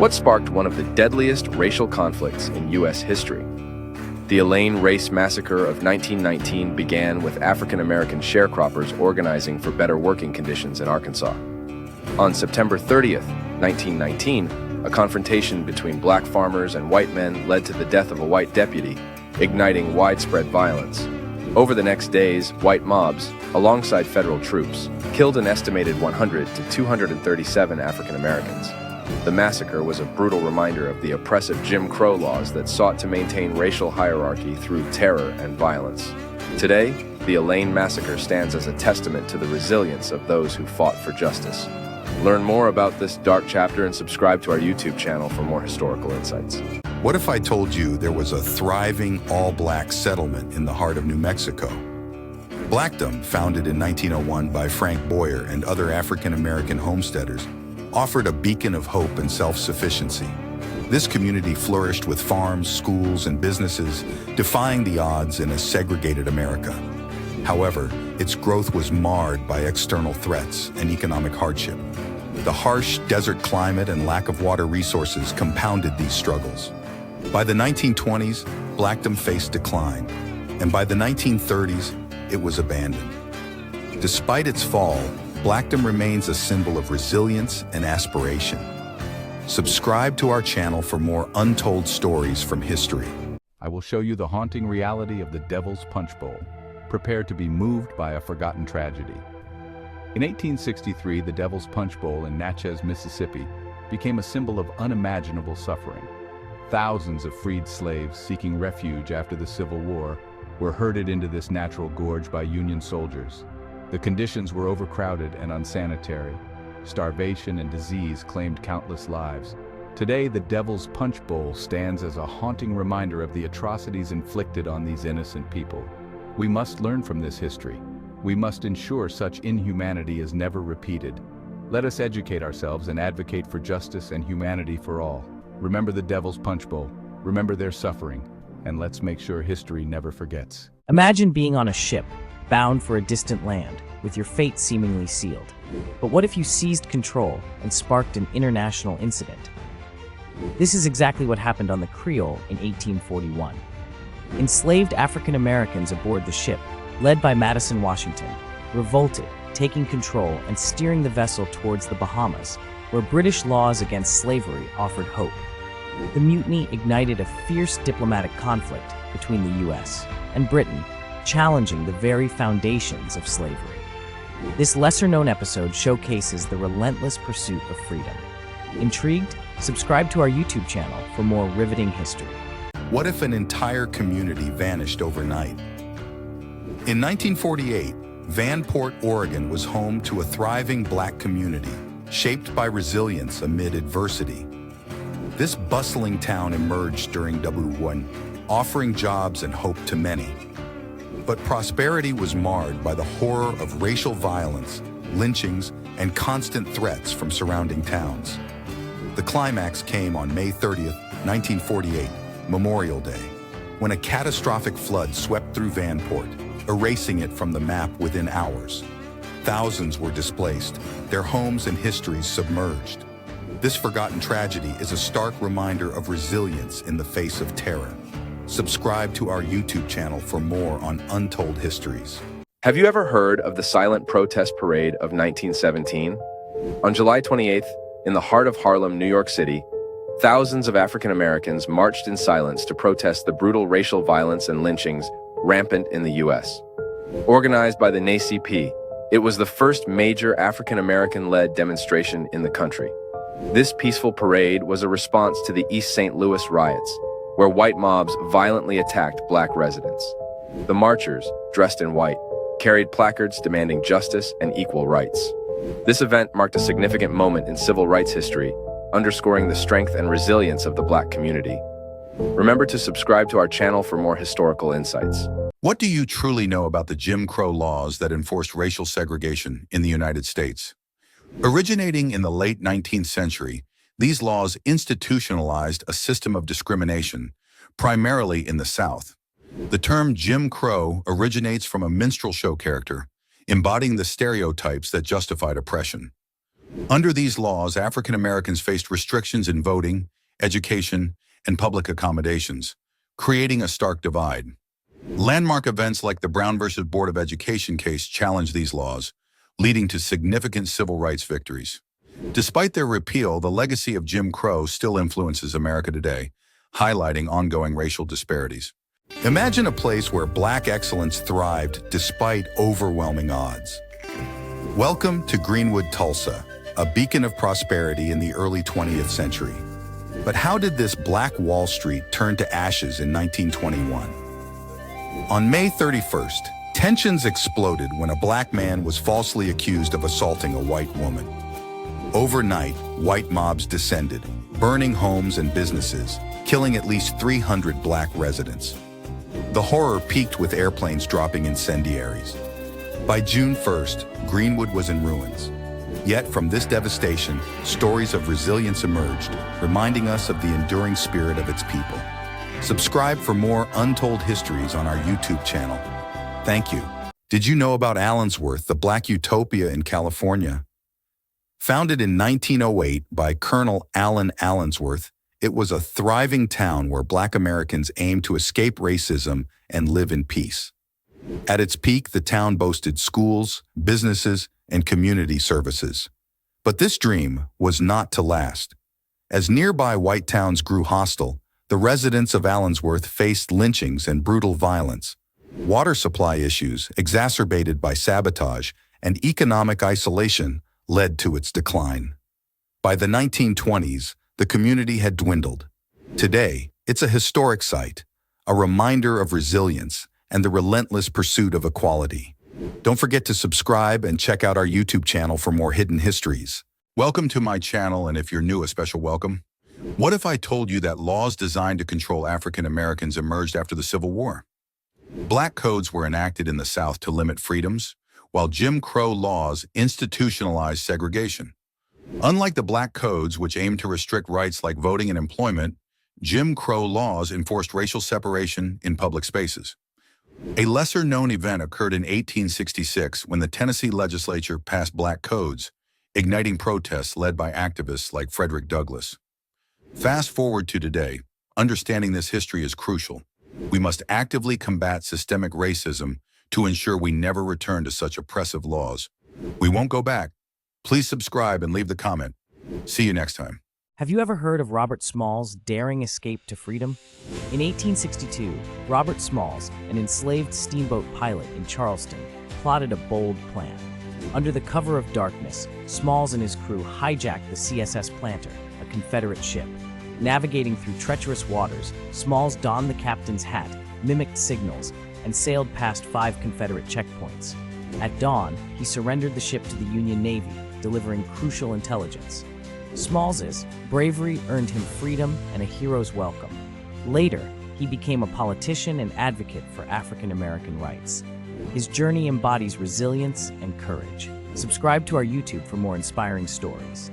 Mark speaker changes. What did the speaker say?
Speaker 1: What sparked one of the deadliest racial conflicts in U.S. history? The Elaine Race Massacre of 1919 began with African-American sharecroppers organizing for better working conditions in Arkansas. On September 30th, 1919, a confrontation between black farmers and white men led to the death of a white deputy, igniting widespread violence. Over the next days, white mobs, alongside federal troops, killed an estimated 100 to 237 African Americans. The massacre was a brutal reminder of the oppressive Jim Crow laws that sought to maintain racial hierarchy through terror and violence. Today, the Elaine Massacre stands as a testament to the resilience of those who fought for justice. Learn more about this dark chapter and subscribe to our YouTube channel for more historical insights.
Speaker 2: What if I told you there was a thriving all-black settlement in the heart of New Mexico? Blackdom, founded in 1901 by Frank Boyer and other African-American homesteaders, offered a beacon of hope and self-sufficiency. This community flourished with farms, schools, and businesses, defying the odds in a segregated America. However, its growth was marred by external threats and economic hardship. The harsh desert climate and lack of water resources compounded these struggles. By the 1920s, Blackdom faced decline, and by the 1930s, it was abandoned. Despite its fall, Blackdom remains a symbol of resilience and aspiration. Subscribe to our channel for more untold stories from history.
Speaker 3: I will show you the haunting reality of the Devil's Punch Bowl. Prepare to be moved by a forgotten tragedy. In 1863, the Devil's Punch Bowl in Natchez, Mississippi, became a symbol of unimaginable suffering. Thousands of freed slaves seeking refuge after the Civil War were herded into this natural gorge by Union soldiers. The conditions were overcrowded and unsanitary. Starvation and disease claimed countless lives. Today, the Devil's Punch Bowl stands as a haunting reminder of the atrocities inflicted on these innocent people. We must learn from this history. We must ensure such inhumanity is never repeated. Let us educate ourselves and advocate for justice and humanity for all. Remember the Devil's Punch Bowl. Remember their suffering. And let's make sure history never forgets.
Speaker 4: Imagine being on a ship, bound for a distant land, with your fate seemingly sealed. But what if you seized control and sparked an international incident? This is exactly what happened on the Creole in 1841. Enslaved African Americans aboard the ship, led by Madison Washington, revolted, taking control and steering the vessel towards the Bahamas, where British laws against slavery offered hope. The mutiny ignited a fierce diplomatic conflict between the U.S. and Britain, challenging the very foundations of slavery. This lesser-known episode showcases the relentless pursuit of freedom. Intrigued? Subscribe to our YouTube channel for more riveting history.
Speaker 2: What if an entire community vanished overnight? In 1948, Vanport, Oregon was home to a thriving black community, shaped by resilience amid adversity. This bustling town emerged during WW1, offering jobs and hope to many. But prosperity was marred by the horror of racial violence, lynchings, and constant threats from surrounding towns. The climax came on May 30th, 1948, Memorial Day, when a catastrophic flood swept through Vanport, erasing it from the map within hours. Thousands were displaced, their homes and histories submerged. This forgotten tragedy is a stark reminder of resilience in the face of terror. Subscribe to our YouTube channel for more on untold histories.
Speaker 1: Have you ever heard of the silent protest parade of 1917? On July 28th, in the heart of Harlem, New York City, thousands of African Americans marched in silence to protest the brutal racial violence and lynchings rampant in the U.S. Organized by the NAACP, it was the first major African American-led demonstration in the country. This peaceful parade was a response to the East St. Louis riots, where white mobs violently attacked black residents. The marchers, dressed in white, carried placards demanding justice and equal rights. This event marked a significant moment in civil rights history, underscoring the strength and resilience of the black community. Remember to subscribe to our channel for more historical insights.
Speaker 2: What do you truly know about the Jim Crow laws that enforced racial segregation in the United States? Originating in the late 19th century, these laws institutionalized a system of discrimination, primarily in the South. The term Jim Crow originates from a minstrel show character, embodying the stereotypes that justified oppression. Under these laws, African Americans faced restrictions in voting, education, and public accommodations, creating a stark divide. Landmark events like the Brown versus Board of Education case challenged these laws, leading to significant civil rights victories. Despite their repeal, the legacy of Jim Crow still influences America today, highlighting ongoing racial disparities. Imagine a place where Black excellence thrived despite overwhelming odds. Welcome to Greenwood, Tulsa, a beacon of prosperity in the early 20th century. But how did this Black Wall Street turn to ashes in 1921? On May 31st, tensions exploded when a Black man was falsely accused of assaulting a white woman. Overnight, white mobs descended, burning homes and businesses, killing at least 300 Black residents. The horror peaked with airplanes dropping incendiaries. By June 1st, Greenwood was in ruins. Yet from this devastation, stories of resilience emerged, reminding us of the enduring spirit of its people. Subscribe for more untold histories on our YouTube channel. Thank you. Did you know about Allensworth, the Black utopia in California? Founded in 1908 by Colonel Allen Allensworth, it was a thriving town where Black Americans aimed to escape racism and live in peace. At its peak, the town boasted schools, businesses, and community services. But this dream was not to last. As nearby white towns grew hostile, the residents of Allensworth faced lynchings and brutal violence. Water supply issues, exacerbated by sabotage and economic isolation, led to its decline. By the 1920s, the community had dwindled. Today, it's a historic site, a reminder of resilience and the relentless pursuit of equality. Don't forget to subscribe and check out our YouTube channel for more hidden histories. Welcome to my channel, and if you're new, a special welcome. What if I told you that laws designed to control African Americans emerged after the Civil War? Black codes were enacted in the South to limit freedoms, while Jim Crow laws institutionalized segregation. Unlike the Black codes, which aimed to restrict rights like voting and employment, Jim Crow laws enforced racial separation in public spaces. A lesser-known event occurred in 1866 when the Tennessee legislature passed Black codes, igniting protests led by activists like Frederick Douglass. Fast forward to today, understanding this history is crucial. We must actively combat systemic racism to ensure we never return to such oppressive laws. We won't go back. Please subscribe and leave the comment. See you next time.
Speaker 4: Have you ever heard of Robert Small's daring escape to freedom? In 1862, Robert Smalls, an enslaved steamboat pilot in Charleston, plotted a bold plan. Under the cover of darkness, Smalls and his crew hijacked the CSS Planter, a Confederate ship. Navigating through treacherous waters, Smalls donned the captain's hat, mimicked signals, and sailed past 5 Confederate checkpoints. At dawn, he surrendered the ship to the Union Navy, delivering crucial intelligence. Smalls's bravery earned him freedom and a hero's welcome. Later, he became a politician and advocate for African American rights. His journey embodies resilience and courage. Subscribe to our YouTube for more inspiring stories.